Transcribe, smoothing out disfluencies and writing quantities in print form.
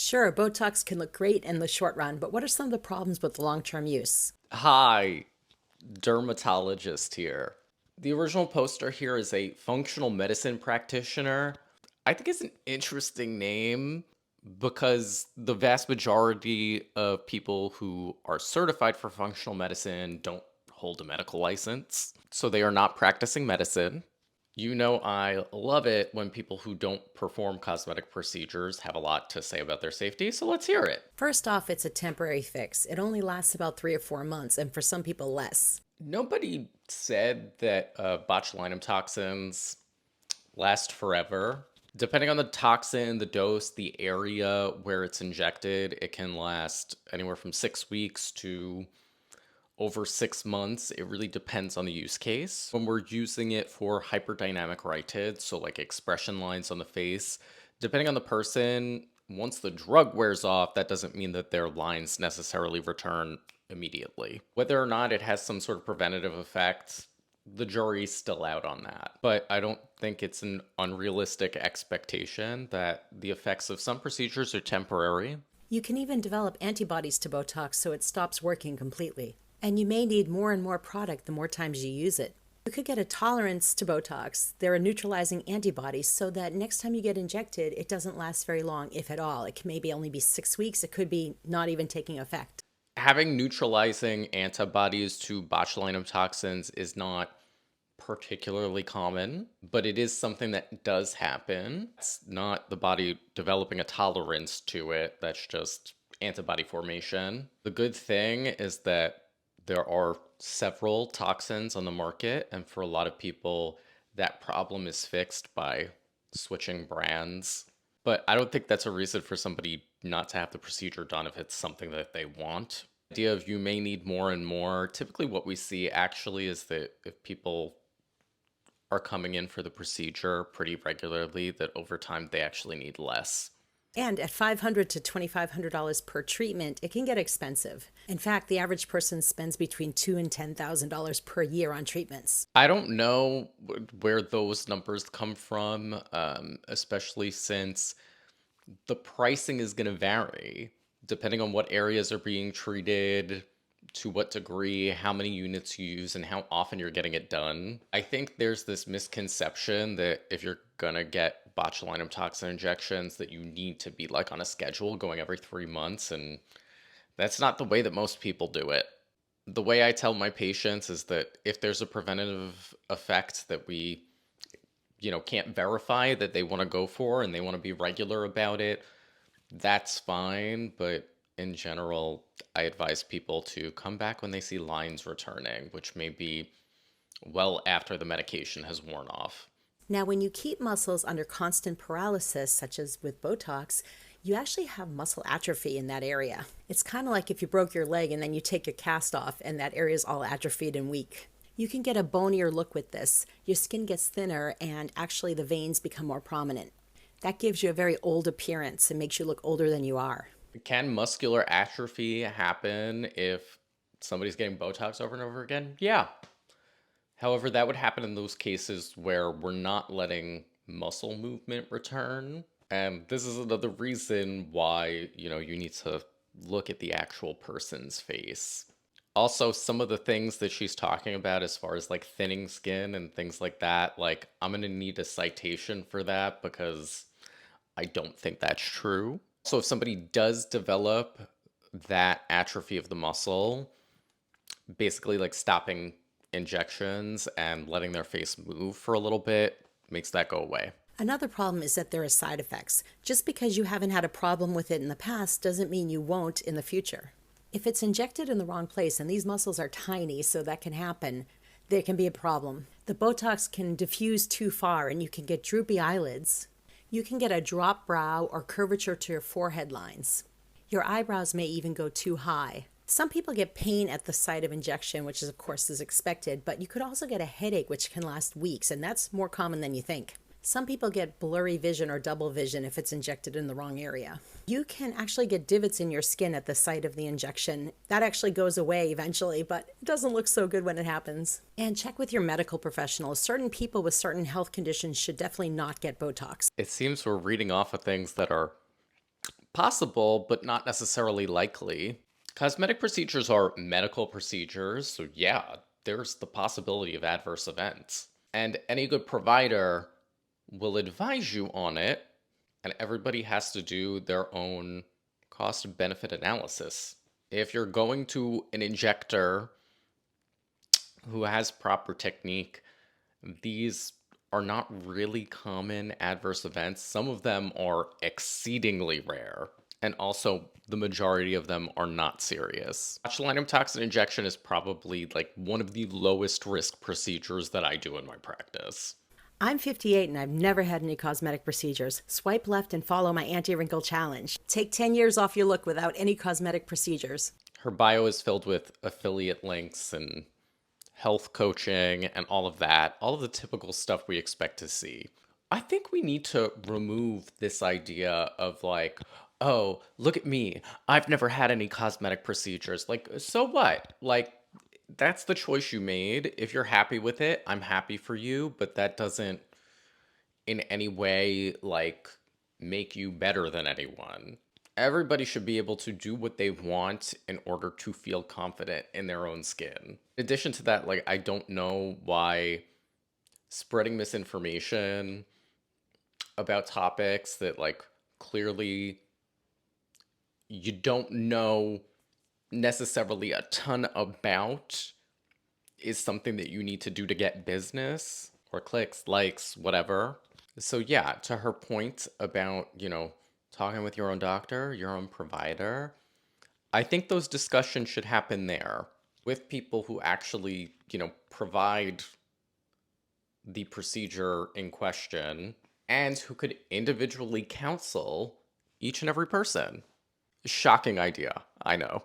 Sure, Botox can look great in the short run, but what are some of the problems with long-term use? Hi, dermatologist here. The original poster here is a functional medicine practitioner. I think it's an interesting name because the vast majority of people who are certified for functional medicine don't hold a medical license, so they are not practicing medicine. You know, I love it when people who don't perform cosmetic procedures have a lot to say about their safety, so let's hear it. First off, it's a temporary fix. It only lasts about 3 or 4 months, and for some people, less. Nobody said that botulinum toxins last forever. Depending on the toxin, the dose, the area where it's injected, it can last anywhere from 6 weeks to over 6 months. It really depends on the use case. When we're using it for hyperdynamic rhytids, so like expression lines on the face, depending on the person, once the drug wears off, that doesn't mean that their lines necessarily return immediately. Whether or not it has some sort of preventative effect, the jury's still out on that. But I don't think it's an unrealistic expectation that the effects of some procedures are temporary. You can even develop antibodies to Botox so it stops working completely. And you may need more and more product the more times you use it. You could get a tolerance to Botox. There are neutralizing antibodies so that next time you get injected, it doesn't last very long, if at all. It can maybe only be 6 weeks. It could be not even taking effect. Having neutralizing antibodies to botulinum toxins is not particularly common, but it is something that does happen. It's not the body developing a tolerance to it, that's just antibody formation. The good thing is that there are several toxins on the market, and for a lot of people, that problem is fixed by switching brands. But I don't think that's a reason for somebody not to have the procedure done if it's something that they want. The idea of you may need more and more. Typically, what we see actually is that if people are coming in for the procedure pretty regularly, that over time they actually need less. And at $500 to $2,500 per treatment, it can get expensive. In fact, the average person spends between $2,000 and $10,000 per year on treatments. I don't know where those numbers come from, especially since the pricing is going to vary depending on what areas are being treated, to what degree, how many units you use, and how often you're getting it done. I think there's this misconception that if you're gonna get botulinum toxin injections, that you need to be like on a schedule going every 3 months, and that's not the way that most people do it. The way I tell my patients is that if there's a preventative effect that we, can't verify that they want to go for and they want to be regular about it, that's fine. But in general, I advise people to come back when they see lines returning, which may be well after the medication has worn off. Now, when you keep muscles under constant paralysis, such as with Botox, you actually have muscle atrophy in that area. It's kind of like if you broke your leg and then you take your cast off and that area is all atrophied and weak. You can get a bonier look with this. Your skin gets thinner and actually the veins become more prominent. That gives you a very old appearance and makes you look older than you are. Can muscular atrophy happen if somebody's getting Botox over and over again? Yeah. However, that would happen in those cases where we're not letting muscle movement return. And this is another reason why, you need to look at the actual person's face. Also, some of the things that she's talking about as far as like thinning skin and things like that, like I'm going to need a citation for that because I don't think that's true. So if somebody does develop that atrophy of the muscle, basically like stopping injections and letting their face move for a little bit makes that go away. Another problem is that there are side effects. Just because you haven't had a problem with it in the past doesn't mean you won't in the future. If it's injected in the wrong place, and these muscles are tiny, so that can happen, there can be a problem. The Botox can diffuse too far and you can get droopy eyelids. You can get a drop brow or curvature to your forehead lines. Your eyebrows may even go too high. Some people get pain at the site of injection, which is of course is expected, but you could also get a headache which can last weeks, and that's more common than you think. Some people get blurry vision or double vision if it's injected in the wrong area. You can actually get divots in your skin at the site of the injection. That actually goes away eventually, but it doesn't look so good when it happens. And check with your medical professionals. Certain people with certain health conditions should definitely not get Botox. It seems we're reading off of things that are Possible, but not necessarily likely. Cosmetic procedures are medical procedures, so yeah, there's the possibility of adverse events. And any good provider will advise you on it, and everybody has to do their own cost benefit analysis. If you're going to an injector who has proper technique, these are not really common adverse events. Some of them are exceedingly rare, and also the majority of them are not serious. Botulinum toxin injection is probably like one of the lowest risk procedures that I do in my practice. I'm 58 and I've never had any cosmetic procedures. Swipe left and follow my anti-wrinkle challenge. Take 10 years off your look without any cosmetic procedures. Her bio is filled with affiliate links and health coaching and all of that, all of the typical stuff we expect to see. I think we need to remove this idea of like, oh, look at me. I've never had any cosmetic procedures. Like, so what? Like, that's the choice you made. If you're happy with it, I'm happy for you, but that doesn't in any way like make you better than anyone. Everybody should be able to do what they want in order to feel confident in their own skin. In addition to that, like, I don't know why spreading misinformation about topics that, like, clearly you don't know necessarily a ton about is something that you need to do to get business or clicks, likes, whatever. So, yeah, to her point about, talking with your own doctor, your own provider, I think those discussions should happen there with people who actually, provide the procedure in question and who could individually counsel each and every person. Shocking idea, I know.